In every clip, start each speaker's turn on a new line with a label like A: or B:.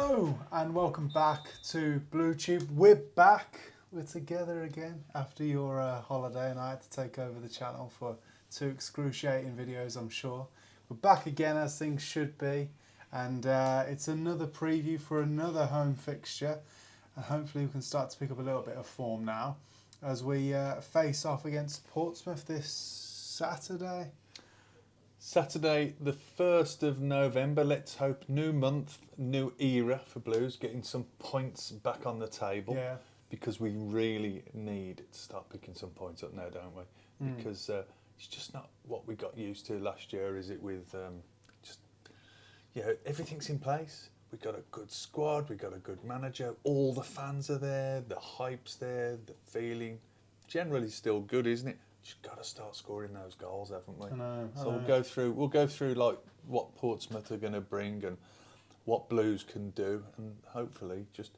A: Hello and welcome back to Blue Tube. We're back. We're together again after your holiday, and I had to take over the channel for 2 excruciating videos, I'm sure. We're back again as things should be, and it's another preview for another home fixture, and hopefully we can start to pick up a little bit of form now as we face off against Portsmouth this Saturday.
B: Saturday, the 1st of November. Let's hope new month, new era for Blues, getting some points back on the table.
A: Yeah.
B: Because we really need to start picking some points up now, don't we? Because it's just not what we got used to last year, is it? With everything's in place. We've got a good squad, we've got a good manager, all the fans are there, the hype's there, the feeling. Generally still good, isn't it? Just got to start scoring those goals, haven't we?
A: I know.
B: We'll go through like what Portsmouth are going to bring and what Blues can do, and hopefully just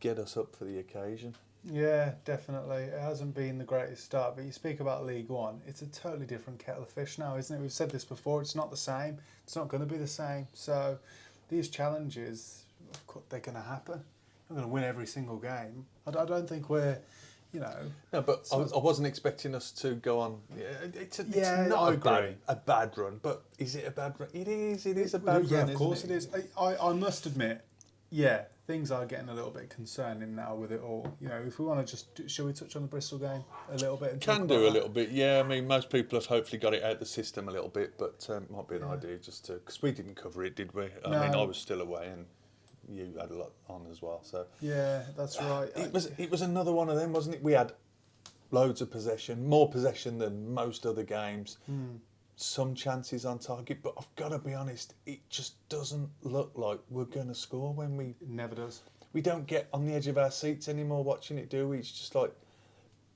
B: get us up for the occasion.
A: Yeah, definitely. It hasn't been the greatest start, but you speak about League One, it's a totally different kettle of fish now, isn't it? We've said this before, it's not the same. It's not going to be the same. So these challenges, of course, they're going to happen. We're going to win every single game. I don't think we're,
B: No, but I wasn't expecting us to go on. It's
A: I
B: not a bad run, but is it a bad run? It is a bad run.
A: Yeah, of course it is. I must admit, things are getting a little bit concerning now with it all. If we want to shall we touch on the Bristol game a little bit?
B: Can do a little bit, yeah. I mean, most people have hopefully got it out of the system a little bit, but might be an idea just to, because we didn't cover it, did we? I mean, I was still away and you had a lot on as well, so
A: yeah, that's right.
B: It was another one of them, wasn't it? We had loads of possession, more possession than most other games. Some chances on target, but I've got to be honest, it just doesn't look like we're going to score when we.
A: It never does.
B: We don't get on the edge of our seats anymore watching it, do we? It's just like,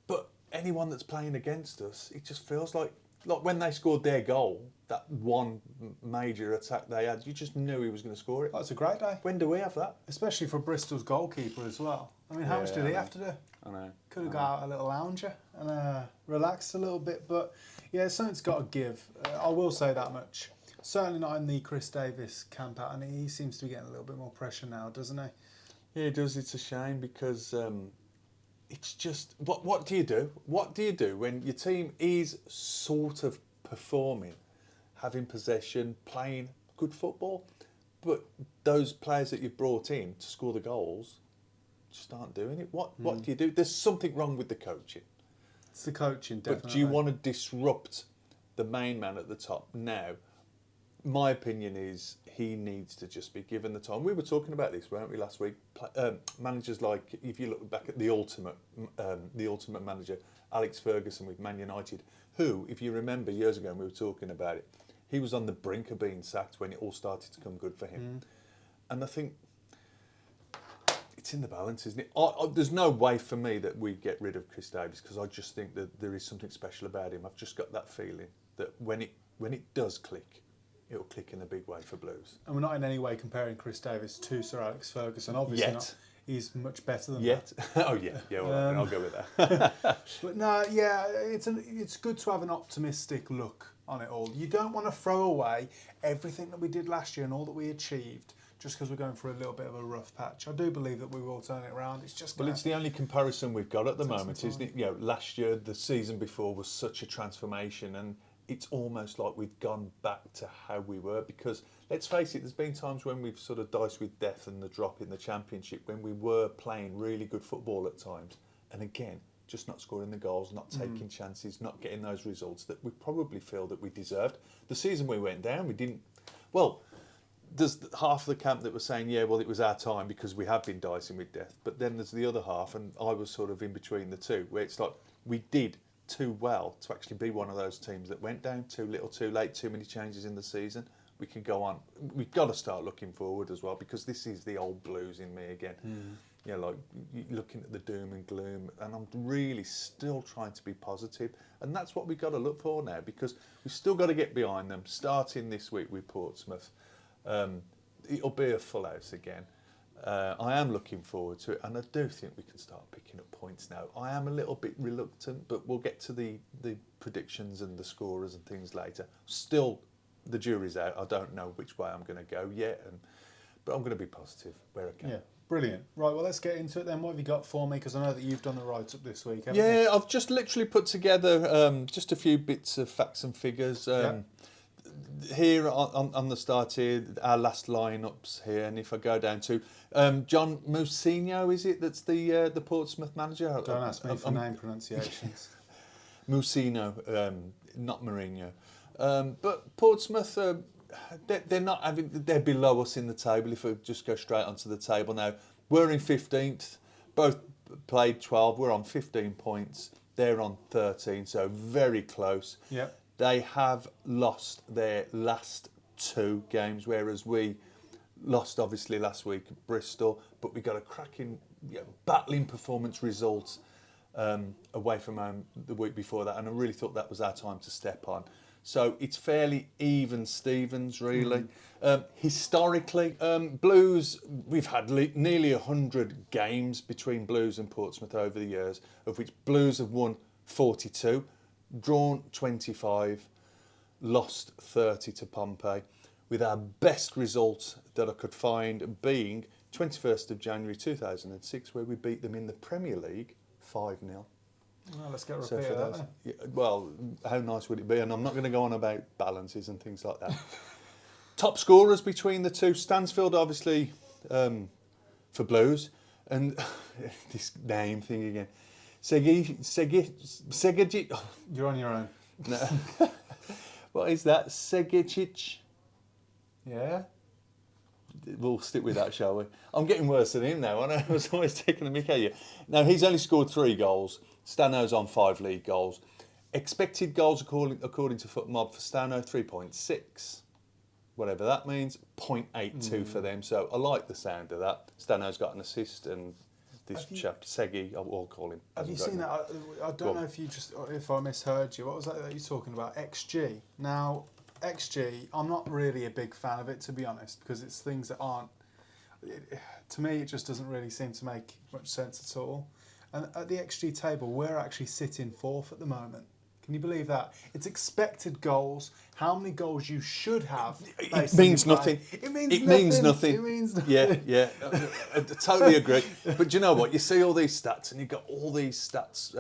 B: but anyone that's playing against us, it just feels like when they scored their goal, that one major attack they had, you just knew he was going to score it.
A: That's a great day.
B: When do we have that?
A: Especially for Bristol's goalkeeper as well. I mean, how much did he have to do?
B: I know.
A: Could have got out a little lounger and relaxed a little bit, but yeah, something's got to give. I will say that much. Certainly not in the Chris Davis camp out, and he seems to be getting a little bit more pressure now, doesn't he?
B: Yeah, he does. It's a shame because it's just what do you do? What do you do when your team is sort of performing, having possession, playing good football, but those players that you've brought in to score the goals just aren't doing it? What do you do? There's something wrong with the coaching.
A: It's the coaching, definitely.
B: But do you want to disrupt the main man at the top now? My opinion is he needs to just be given the time. We were talking about this, weren't we, last week? Managers like, if you look back at the ultimate manager, Alex Ferguson with Man United, who, if you remember years ago when we were talking about it, he was on the brink of being sacked when it all started to come good for him. And I think it's in the balance, isn't it? There's no way for me that we get rid of Chris Davis, because I just think that there is something special about him. I've just got that feeling that when it does click, it'll click in a big way for Blues.
A: And we're not in any way comparing Chris Davis to Sir Alex Ferguson. Obviously not. He's much better than that.
B: Oh yeah, well, I'll go with that.
A: But no, yeah, it's good to have an optimistic look on it all. You don't want to throw away everything that we did last year and all that we achieved just because we're going through a little bit of a rough patch. I do believe that we will turn it around. It's just
B: it's the only comparison we've got at the moment, isn't it? Last year, the season before was such a transformation, and it's almost like we've gone back to how we were, because let's face it, there's been times when we've sort of diced with death and the drop in the Championship when we were playing really good football at times, and again, just not scoring the goals, not taking chances, not getting those results that we probably feel that we deserved. The season we went down, we didn't. Well, there's half of the camp that was saying, yeah, well, it was our time because we have been dicing with death, but then there's the other half, and I was sort of in between the two, where it's like we did too well to actually be one of those teams that went down too little, too late, too many changes in the season. We can go on. We've got to start looking forward as well, because this is the old Blues in me again. Like looking at the doom and gloom, and I'm really still trying to be positive, and that's what we've got to look for now, because we've still got to get behind them, starting this week with Portsmouth. It'll be a full house again. I am looking forward to it, and I do think we can start picking up points now. I am a little bit reluctant, but we'll get to the predictions and the scorers and things later. Still, the jury's out. I don't know which way I'm going to go yet, but I'm going to be positive where I can.
A: Yeah, brilliant. Right, well, let's get into it then. What have you got for me? Because I know that you've done the write-up this week, haven't you?
B: Yeah, I've just literally put together just a few bits of facts and figures. Here on the start here, our last lineups here, and if I go down to John Mousinho, is it that's the Portsmouth manager?
A: Don't ask me for name pronunciations.
B: Mousinho, not Mourinho. But Portsmouth, they're not having. They're below us in the table. If I just go straight onto the table now, we're in 15th. Both played 12. We're on 15 points. They're on 13, so very close.
A: Yeah.
B: They have lost their last 2 games, whereas we lost obviously last week at Bristol, but we got a cracking, battling performance result away from home the week before that, and I really thought that was our time to step on. So it's fairly even Stevens, really. Historically, Blues, we've had nearly 100 games between Blues and Portsmouth over the years, of which Blues have won 42. Drawn 25, lost 30 to Pompey, with our best result that I could find being 21st of January 2006, where we beat them in the Premier League 5-0.
A: Well, let's get a repeat of that then.
B: Yeah, well, how nice would it be? And I'm not going to go on about balances and things like that. Top scorers between the two, Stansfield obviously for Blues, and this name thing again. Segic.
A: You're on your own.
B: No. What is that? Segicic.
A: Yeah.
B: We'll stick with that, shall we? I'm getting worse than him now. I was always taking the mick at you. Now, he's only scored 3 goals. Stano's on 5 league goals. Expected goals according to FootMob for Stano, 3.6. Whatever that means. 0.82 for them. So I like the sound of that. Stano's got an assist, and this chap, Segi, I'll call him.
A: Have you seen that? I don't know if I misheard you. What was that you're talking about? XG. Now, XG, I'm not really a big fan of it, to be honest, because it's things that aren't. To me, it just doesn't really seem to make much sense at all. And at the XG table, we're actually sitting 4th at the moment. Can you believe that? It's expected goals, how many goals you should have.
B: It means nothing.
A: It means nothing.
B: It means nothing. Yeah. I totally agree. But do you know what? You see all these stats, and you've got all these stats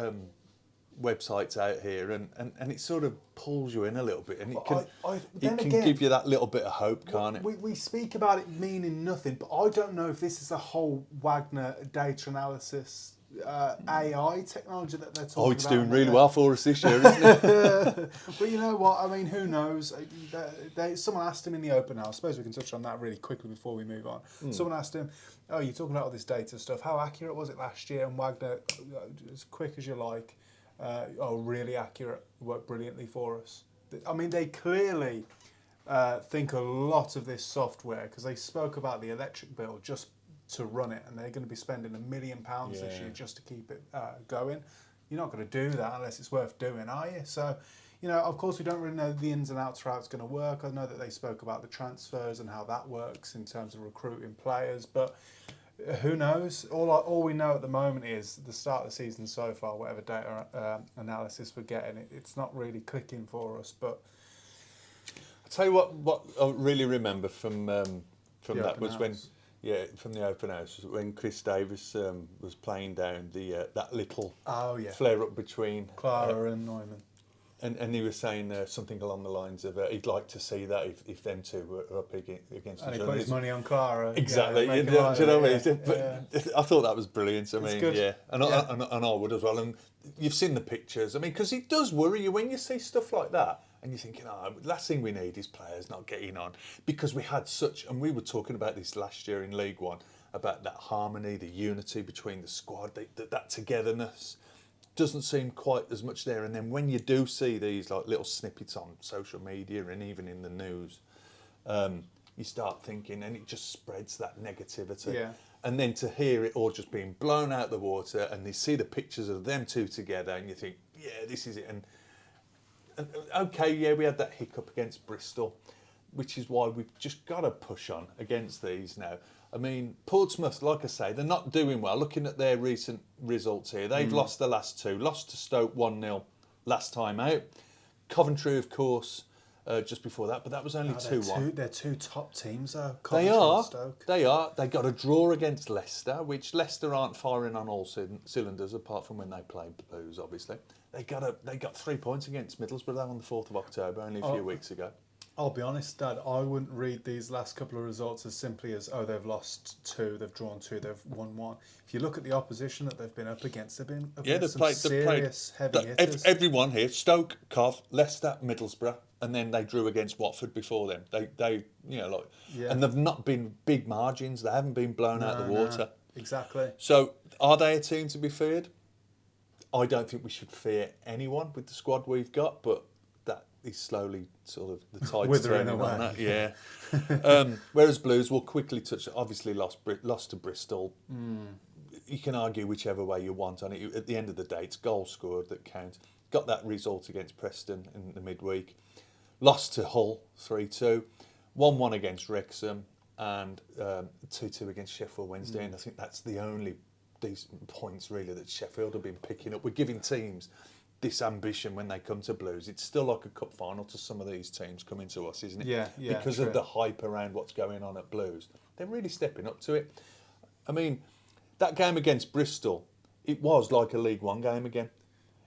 B: websites out here, and it sort of pulls you in a little bit, and it can give you that little bit of hope, can't it?
A: We speak about it meaning nothing, but I don't know if this is a whole Wagner data analysis AI technology that they're talking about.
B: It's doing really well for us this year, isn't it?
A: But you know what? I mean, who knows? Someone asked him in the open house. I suppose we can touch on that really quickly before we move on. Someone asked him, "Oh, you're talking about all this data stuff. How accurate was it last year?" And Wagner, as quick as you like, really accurate. Worked brilliantly for us. I mean, they clearly think a lot of this software, because they spoke about the electric bill just to run it, and they're going to be spending £1 million this year just to keep it going. You're not going to do that unless it's worth doing, are you? So, of course, we don't really know the ins and outs of how it's going to work. I know that they spoke about the transfers and how that works in terms of recruiting players, but who knows? All we know at the moment is the start of the season so far, whatever data analysis we're getting, it's not really clicking for us. But
B: I'll tell you what I really remember from that was when. Yeah, from the open house, when Chris Davis was playing down that little flare-up between
A: Clara and Neumann.
B: And he was saying something along the lines of he'd like to see that if them two were up against each other.
A: And he put his money on Clara.
B: Exactly.
A: Yeah,
B: do you know what I mean?
A: But
B: I thought that was brilliant. I mean,
A: good.
B: yeah. And I would as well. And you've seen the pictures. I mean, because it does worry you when you see stuff like that. And you're thinking, last thing we need is players not getting on. Because we had and we were talking about this last year in League One, about that harmony, the unity between the squad, that togetherness. Doesn't seem quite as much there. And then when you do see these like little snippets on social media and even in the news, you start thinking, and it just spreads that negativity.
A: Yeah.
B: And then to hear it all just being blown out the water, and you see the pictures of them two together, and you think, yeah, this is it. And okay, yeah, we had that hiccup against Bristol, which is why we've just got to push on against these now. I mean, Portsmouth, like I say, they're not doing well. Looking at their recent results here, they've lost the last 2. Lost to Stoke 1-0 last time out. Coventry, of course, just before that, but that was only
A: No,
B: 2-1.
A: they're two top teams, though.
B: They
A: Coventry and
B: are.
A: Stoke.
B: They are. They got a draw against Leicester, which Leicester aren't firing on all cylinders, apart from when they play Blues, obviously. They got 3 points against Middlesbrough on the 4th of October, only a few weeks ago.
A: I'll be honest, Dad, I wouldn't read these last couple of results as simply as, oh, they've lost 2, they've drawn 2, they've won 1. If you look at the opposition that they've been up against, they've been up against some serious heavy hitters.
B: Everyone here, Stoke, Cov, Leicester, Middlesbrough, and then they drew against Watford before them. They and they've not been big margins. They haven't been blown out of the water.
A: No, exactly.
B: So, are they a team to be feared? I don't think we should fear anyone with the squad we've got, but that is slowly sort of the tide's
A: Withering
B: turning
A: away.
B: on that. Yeah. Whereas Blues will quickly touch. Obviously, lost to Bristol. You can argue whichever way you want on it. At the end of the day, it's goals scored that count. Got that result against Preston in the midweek. Lost to Hull 3-2. 1-1 against Wrexham, and 2-2 against Sheffield Wednesday. And I think that's the only decent points really that Sheffield have been picking up. We're giving teams this ambition when they come to Blues. It's still like a cup final to some of these teams coming to us, isn't it?
A: Yeah,
B: Because
A: true.
B: of the hype around what's going on at Blues. They're really stepping up to it. I mean, that game against Bristol, it was like a League One game again.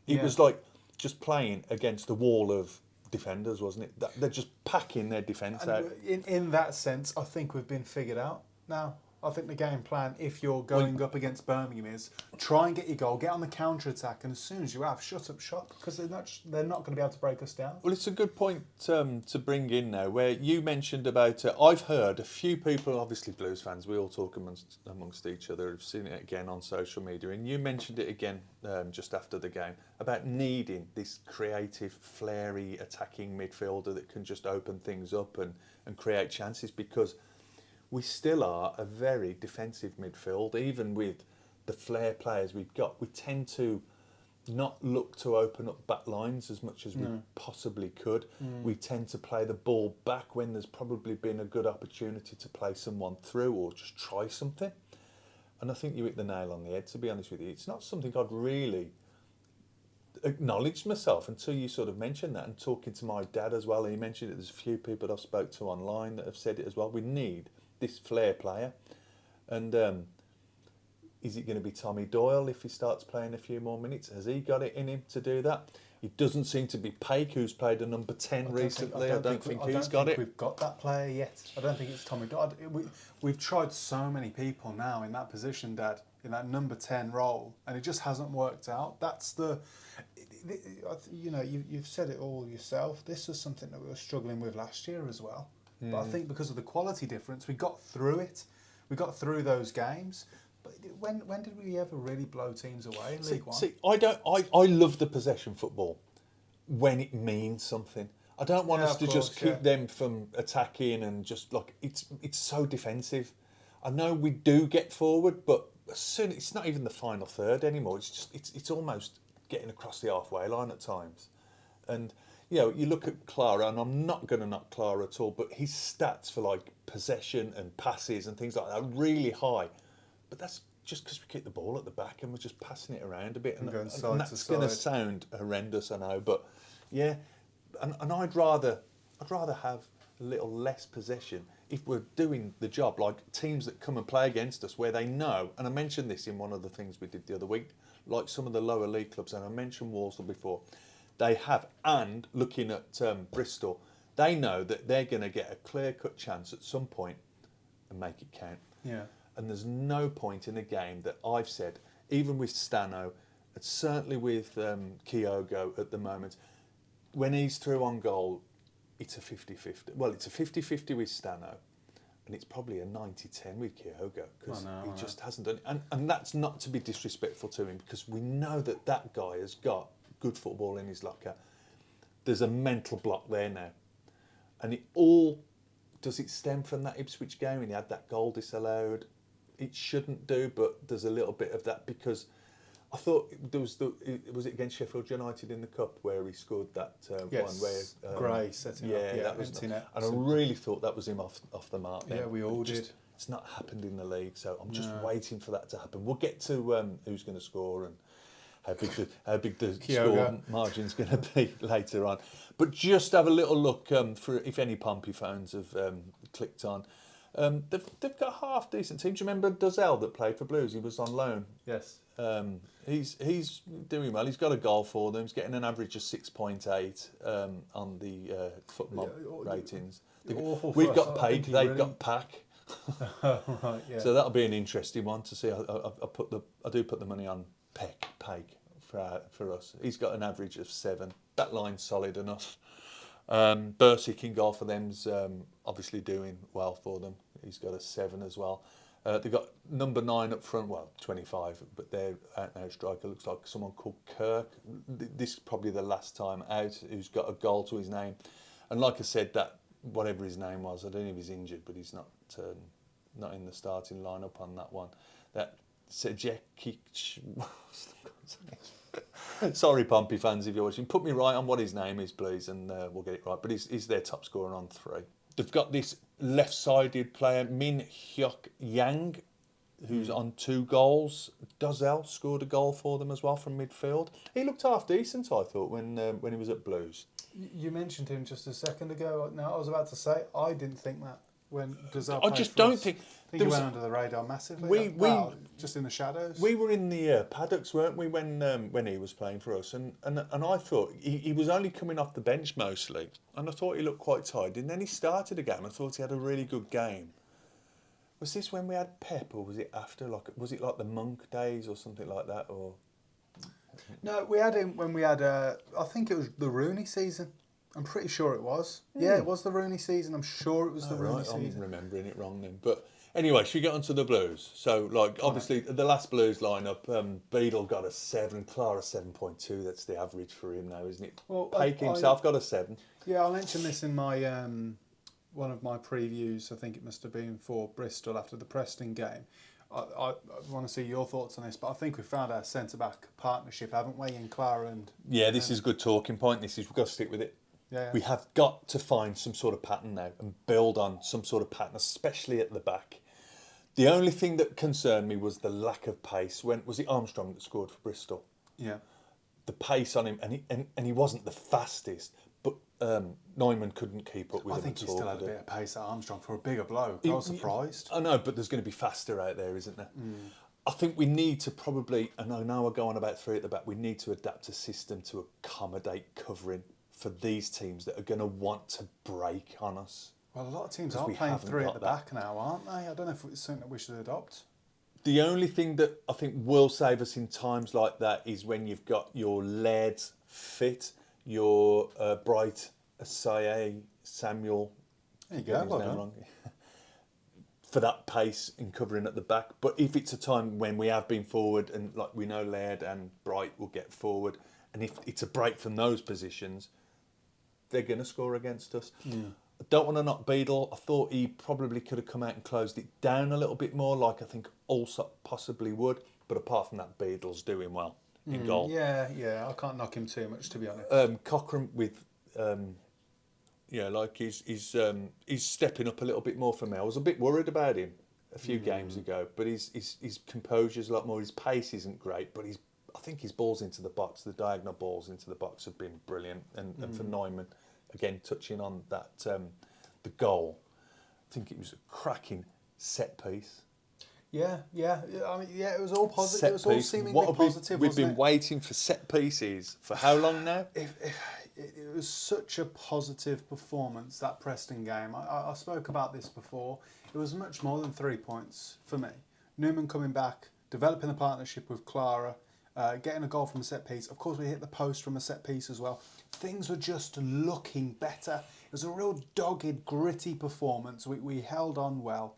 B: It was like just playing against a wall of defenders, wasn't it? They're just packing their defence out.
A: In that sense, I think we've been figured out now. I think the game plan, if you're going up against Birmingham, is try and get your goal, get on the counter attack, and as soon as you have, shut up shop, because they're not going to be able to break us down.
B: Well, it's a good point to bring in now, where you mentioned about. I've heard a few people, obviously Blues fans, we all talk amongst each other. I've seen it again on social media, and you mentioned it again just after the game about needing this creative, flary, attacking midfielder that can just open things up and create chances, because we still are a very defensive midfield, even with the flair players we've got. We tend to not look to open up back lines as much as we possibly could. We tend to play the ball back when there's probably been a good opportunity to play someone through or just try something. And I think you hit the nail on the head, to be honest with you. It's not something I'd really acknowledged myself until you sort of mentioned that, and talking to my dad as well. He mentioned it. There's a few people I've spoke to online that have said it as well. We need this flair player, and is it going to be Tommy Doyle if he starts playing a few more minutes? Has he got it in him to do that? It doesn't seem to be Paik, who's played a number 10 recently. I don't think he's got it.
A: We've got that player yet. I don't think it's Tommy Doyle. We've tried so many people now in that position, Dad, in that number 10 role, and it just hasn't worked out. That's you've said it all yourself. This was something that we were struggling with last year as well. But I think because of the quality difference, we got through it. We got through those games. But when did we ever really blow teams away in League One?
B: I love the possession football when it means something. I don't want us to just keep them from attacking and just like it's so defensive. I know we do get forward, but soon it's not even the final third anymore. It's almost getting across the halfway line at times, and. You look at Clara, and I'm not going to knock Clara at all, but his stats for like possession and passes and things like that are really high. But that's just because we keep the ball at the back and we're just passing it around a bit, and that's going to sound horrendous, I know. But yeah, and I'd rather have a little less possession if we're doing the job, like teams that come and play against us where they know. And I mentioned this in one of the things we did the other week, like some of the lower league clubs, and I mentioned Walsall before. They have, and looking at Bristol, they know that they're going to get a clear-cut chance at some point and make it count.
A: Yeah.
B: And there's no point in a game that I've said, even with Stano, and certainly with Kyogo at the moment, when he's through on goal, it's a 50-50. Well, it's a 50-50 with Stano, and it's probably a 90-10 with Kyogo, because he just hasn't done it. And that's not to be disrespectful to him, because we know that guy has got good football in his locker. There's a mental block there now, and does it stem from that Ipswich game when he had that goal disallowed? It shouldn't do, but there's a little bit of that, because I thought there was was it against Sheffield United in the cup where he scored that one where
A: Gray set him up,
B: that was net. And I really thought that was him off the mark then.
A: Yeah, we all did.
B: It's not happened in the league, so I'm just waiting for that to happen. We'll get to who's going to score and how big the
A: Kyogo.
B: score margin's going to be later on. But just have a little look for if any Pompey fans have clicked on. They've got half decent teams. Do you remember Dozell that played for Blues? He was on loan.
A: Yes.
B: He's doing well. He's got a goal for them. He's getting an average of 6.8 on the FootMob ratings. We've got Pake. They've got Pack.
A: Right. Yeah.
B: So that'll be an interesting one to see. I do put the money on Pake for us. He's got an average of 7. That line's solid enough. Bursic in goal for them's obviously doing well for them. He's got a 7 as well. They've got number 9 up front, well, 25, but their out-and-out striker looks like someone called Kirk. This is probably the last time out who's got a goal to his name. And like I said, that whatever his name was, I don't know if he's injured, but he's not in the starting lineup on that one. That Sejekic. Sorry, Pompey fans, if you're watching. Put me right on what his name is, please, and we'll get it right. But he's their top scorer on 3. They've got this left-sided player, Min Hyuk Yang, who's on 2 goals. Dozell scored a goal for them as well from midfield. He looked half decent, I thought, when he was at Blues.
A: You mentioned him just a second ago. Now, I was about to say, I didn't think that when Dozell
B: I just don't think...
A: I think he went under the radar massively. Just in the shadows.
B: We were in the paddocks, weren't we, when he was playing for us? And I thought he was only coming off the bench mostly, and I thought he looked quite tired. And then he started a game. I thought he had a really good game. Was this when we had Pep, or was it after? Was it like the Monk days or something like that? Or
A: no, we had him when we had. I think it was the Rooney season. I'm pretty sure it was. Yeah, it was the Rooney season. I'm sure it was the Rooney season.
B: I'm remembering it wrong then, but. Anyway, should we get on to the Blues? So, obviously, the last Blues lineup, Beadle got a 7, Clara 7.2. That's the average for him now, isn't it? Well, Pake himself got a 7.
A: Yeah, I'll mention this in my one of my previews. I think it must have been for Bristol after the Preston game. I want to see your thoughts on this, but I think we found our centre-back partnership, haven't we, in Clara and...
B: Yeah, this is a good talking point. We've got to stick with it. Yeah. We have got to find some sort of pattern now and build on some sort of pattern, especially at the back. The only thing that concerned me was the lack of pace. Was it Armstrong that scored for Bristol? Yeah. The pace on him, and he wasn't the fastest, but Neumann couldn't keep up with him at all. I think he still had a bit of pace at Armstrong for a bigger bloke. I was surprised. I know, but there's going to be faster out there, isn't there? I think we need to probably, and I know we're going about 3 at the back, we need to adapt a system to accommodate covering for these teams that are going to want to break on us.
A: Well, a lot of teams are playing 3 at the back now, aren't they? I don't know if it's something that we should adopt.
B: The only thing that I think will save us in times like that is when you've got your Lairds fit, your Bright, Asaye, Samuel.
A: There you go, well done.
B: For that pace in covering at the back. But if it's a time when we have been forward and like we know Laird and Bright will get forward, and if it's a break from those positions, they're going to score against us. I don't want to knock Beadle. I thought he probably could have come out and closed it down a little bit more, like I think Allsop possibly would. But apart from that, Beadle's doing well in goal.
A: Yeah, I can't knock him too much, to be honest.
B: Cochrane with, he's stepping up a little bit more for me. I was a bit worried about him a few games ago, but his composure's a lot more. His pace isn't great, but I think his balls into the box, the diagonal balls into the box have been brilliant. And for Neumann, again, touching on that, the goal, I think it was a cracking set piece.
A: Yeah. I mean, it was all positive. It was all seemingly positive.
B: We've been waiting for set pieces for how long now?
A: It was such a positive performance, that Preston game. I spoke about this before. It was much more than 3 points for me. Newman coming back, developing a partnership with Clara, getting a goal from a set piece. Of course, we hit the post from a set piece as well. Things were just looking better. It was a real dogged, gritty performance. We held on well.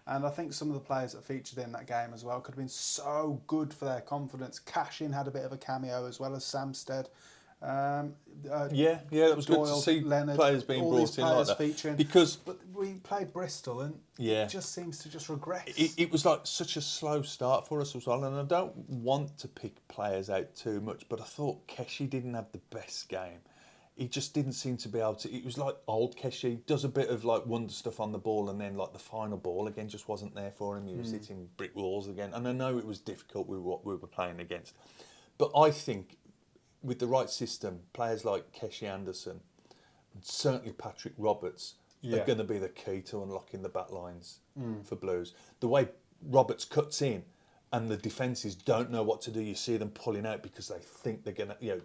A: And I think some of the players that featured in that game as well could have been so good for their confidence. Cashin had a bit of a cameo as well as Samstead.
B: That was
A: Doyle,
B: good to see
A: Leonard,
B: players being brought in like that.
A: Featuring.
B: Because
A: but we played Bristol and it just seems to just regress.
B: It was like such a slow start for us as well. And I don't want to pick players out too much, but I thought Keshi didn't have the best game. He just didn't seem to be able to. It was like old Keshi, does a bit of like wonder stuff on the ball, and then like the final ball again just wasn't there for him. He was hitting brick walls again, and I know it was difficult with what we were playing against, But I think with the right system, players like Keshi Anderson, and certainly Patrick Roberts, are going to be the key to unlocking the back lines for Blues. The way Roberts cuts in and the defences don't know what to do, you see them pulling out because they think they're going to,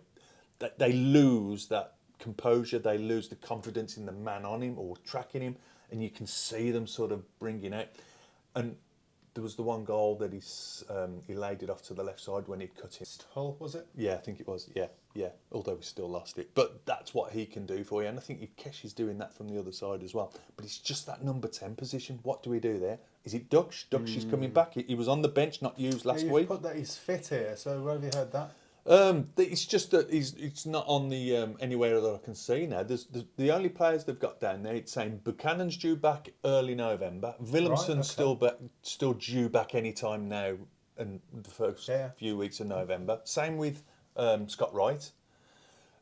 B: they lose that composure, they lose the confidence in the man on him or tracking him, and you can see them sort of bringing out. And there was the one goal that he laid it off to the left side when he'd cut it.
A: Hull, was it?
B: Yeah, I think it was. Yeah. Although we still lost it, but that's what he can do for you. And I think Kesh is doing that from the other side as well. But it's just that number 10 position. What do we do there? Is it Dutch? Dutch is coming back. He was on the bench, not used last
A: You've
B: week.
A: put that he's fit here. So where have you heard that?
B: It's just that it's not on the anywhere that I can see now. There's the only players they've got down there. It's saying Buchanan's due back early November. Willemsen's still due back any time now, in the first few weeks of November. Same with Scott Wright,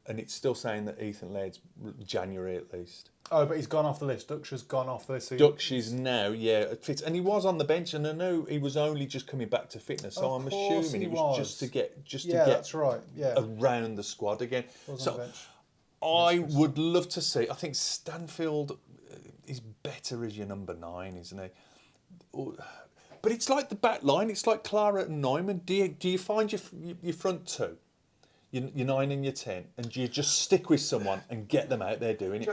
B: and it's still saying that Ethan Laird's January at least.
A: Oh, but he's gone off the list. Dutch has gone off the list. So
B: Dutch is now, fit, and he was on the bench, and I know he was only just coming back to fitness, so I'm assuming it was just to get
A: that's right.
B: around the squad again. So I would love to see. I think Stanfield is better as your number 9, isn't he? But it's like the back line. It's like Clara and Neumann. Do you find your front two? Your 9 and your 10, and do you just stick with someone and get them out there doing it?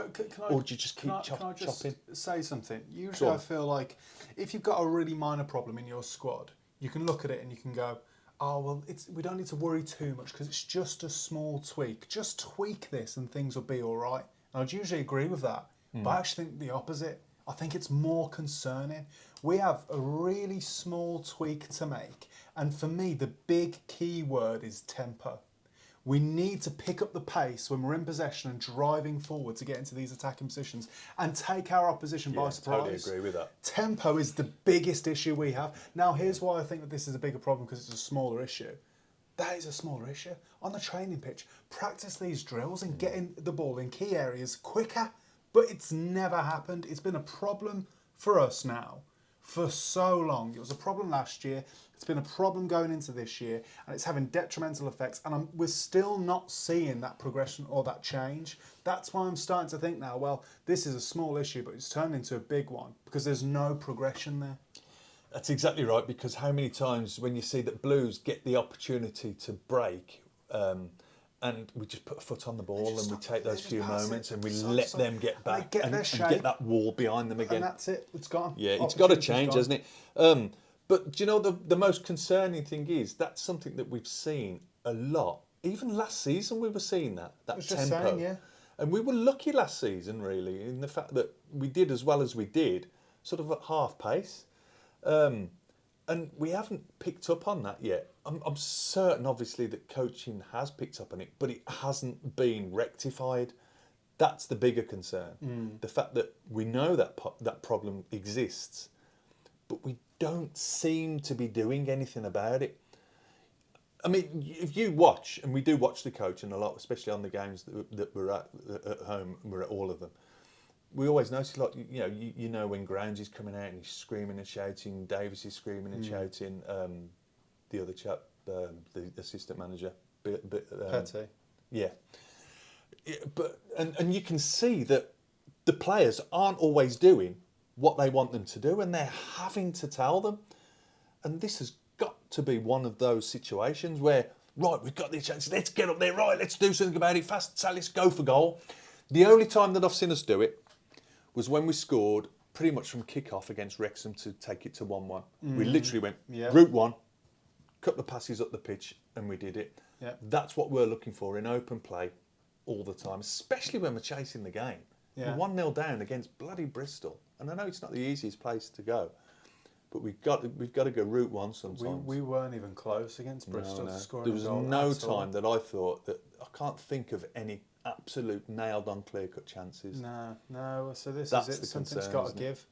B: Or do you just keep chopping?
A: Can I just say something? Usually I feel like if you've got a really minor problem in your squad, you can look at it and you can go, oh, well, we don't need to worry too much because it's just a small tweak. Just tweak this and things will be all right. And I'd usually agree with that. But I actually think the opposite. I think it's more concerning. We have a really small tweak to make. And for me, the big key word is tempo. We need to pick up the pace when we're in possession and driving forward to get into these attacking positions and take our opposition by surprise.
B: I totally agree with that.
A: Tempo is the biggest issue we have. Now, here's why I think that this is a bigger problem, because it's a smaller issue. That is a smaller issue. On the training pitch, practice these drills and getting the ball in key areas quicker. But it's never happened. It's been a problem for us now for so long. It was a problem last year. It's been a problem going into this year, and it's having detrimental effects. And we're still not seeing that progression or that change. That's why I'm starting to think now, well, this is a small issue, but it's turned into a big one because there's no progression there.
B: That's exactly right, because how many times when you see that Blues get the opportunity to break, and we just put a foot on the ball and we take those few moments and we let them get back and get that wall behind them again.
A: And that's it. It's gone.
B: Yeah, it's got to change, hasn't it? But do you know the most concerning thing is that's something that we've seen a lot. Even last season we were seeing that tempo. And we were lucky last season, really, in the fact that we did as well as we did, sort of at half pace. And we haven't picked up on that yet. I'm certain, obviously, that coaching has picked up on it, but it hasn't been rectified. That's the bigger concern. The fact that we know that problem exists, but we don't seem to be doing anything about it. I mean, if you watch, and we do watch the coaching a lot, especially on the games that we're at home, we're at all of them. We always notice, like, you know when Grounds is coming out and he's screaming and shouting, Davis is screaming and shouting, the other chap, the assistant manager,
A: Petty.
B: Yeah. But and you can see that the players aren't always doing what they want them to do, and they're having to tell them. And this has got to be one of those situations where, right, we've got the chance, let's get up there, right, let's do something about it fast, let's go for goal. The only time that I've seen us do it was when we scored pretty much from kick-off against Wrexham to take it to 1-1. We literally went route one, cut the passes up the pitch, and we did it.
A: Yeah.
B: That's what we're looking for in open play all the time, especially when we're chasing the game.
A: Yeah.
B: We're 1-0 down against bloody Bristol. And I know it's not the easiest place to go, but we've got to go route one sometimes.
A: We weren't even close against Bristol to score
B: There
A: a
B: was
A: goal
B: no
A: at all.
B: time that I thought that I can't think of any absolute nailed-on clear-cut chances.
A: No. So this
B: That's
A: is it.
B: the
A: Something's
B: concern,
A: got to
B: isn't it?
A: give,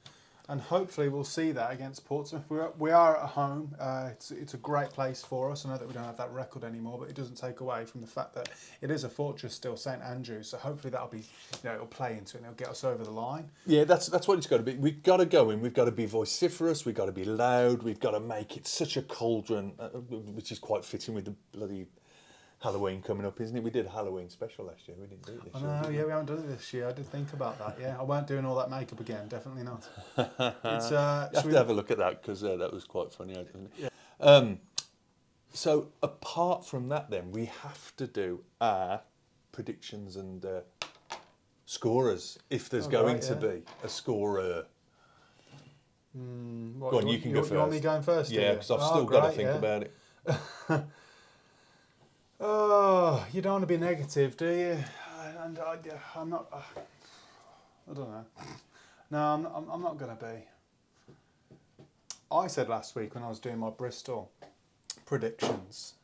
A: and hopefully we'll see that against Portsmouth. We are at home. It's a great place for us. I know that we don't have that record anymore, but it doesn't take away from the fact that it is a fortress still, St Andrews. So hopefully that'll be, it'll play into it and it'll get us over the line.
B: Yeah, that's what it's got to be. We've got to go in. We've got to be vociferous. We've got to be loud. We've got to make it such a cauldron, which is quite fitting with the bloody Halloween coming up, isn't it? We did a Halloween special last year. We didn't do it this
A: I
B: year.
A: know,
B: did we?
A: yeah, we haven't done it this year. I did think about that, yeah. I weren't doing all that makeup again, definitely not. It's,
B: You have
A: should
B: to
A: we-
B: have a look at that because that was quite funny, wasn't it?
A: Yeah.
B: So apart from that, then we have to do our predictions and scorers if there's
A: Oh,
B: going
A: right,
B: to
A: yeah.
B: be a scorer.
A: What,
B: Go on, you can go
A: You want me
B: first.
A: going first? do
B: Yeah,
A: you?
B: because I've
A: Oh,
B: still got to
A: great,
B: think
A: yeah.
B: about it.
A: Oh, you don't want to be negative, do you? And I'm not. I don't know. No, I'm not going to be. I said last week when I was doing my Bristol predictions,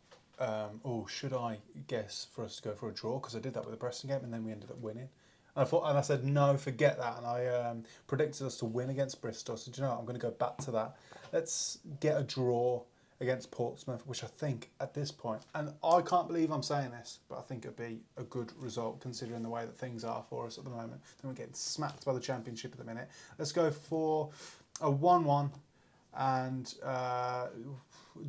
A: should I guess for us to go for a draw? Because I did that with the Preston game and then we ended up winning. And I said, no, forget that. And I predicted us to win against Bristol. So, do you know what? I'm going to go back to that. Let's get a draw against Portsmouth, which I think at this point, and I can't believe I'm saying this, but I think it'd be a good result considering the way that things are for us at the moment. Then we're getting smacked by the Championship at the minute. Let's go for a 1-1, and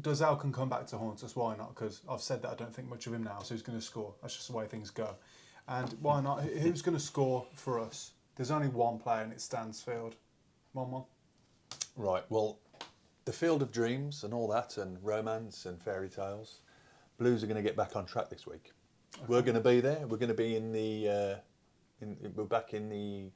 A: Dozell can come back to haunt us. Why not? Because I've said that I don't think much of him now, so who's going to score? That's just the way things go. And why not? Who's going to score for us? There's only one player, and it's Stansfield. 1-1.
B: Right, well, the field of dreams and all that, and romance and fairy tales, Blues are going to get back on track this week. Okay. We're going to be there. We're going to be in the. We're back in the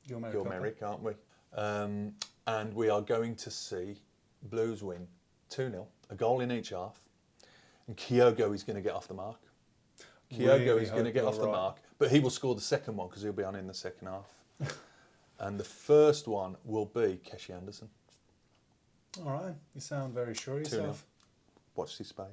B: Gilmerick, aren't we? And we are going to see Blues win 2-0, a goal in each half, and Kyogo is going to get off the mark. Kyogo is going to get off the mark, but he will score the second one because he'll be on in the second half. And the first one will be Keshi Anderson.
A: All right, you sound very sure of yourself.
B: 2-0. Watch this space.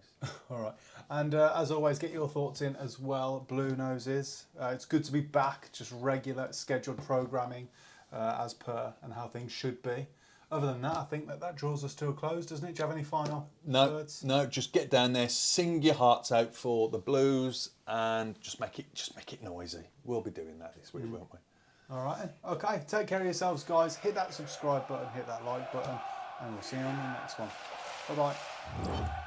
A: All right, and as always, get your thoughts in as well, Blue Noses. It's good to be back, just regular scheduled programming as per and how things should be. Other than that, I think that draws us to a close, doesn't it? Do you have any final words?
B: No, just get down there, sing your hearts out for the Blues, and just make it noisy. We'll be doing that this week, won't we?
A: All right, okay. Take care of yourselves, guys. Hit that subscribe button, hit that like button, and we'll see you on the next one. Bye-bye.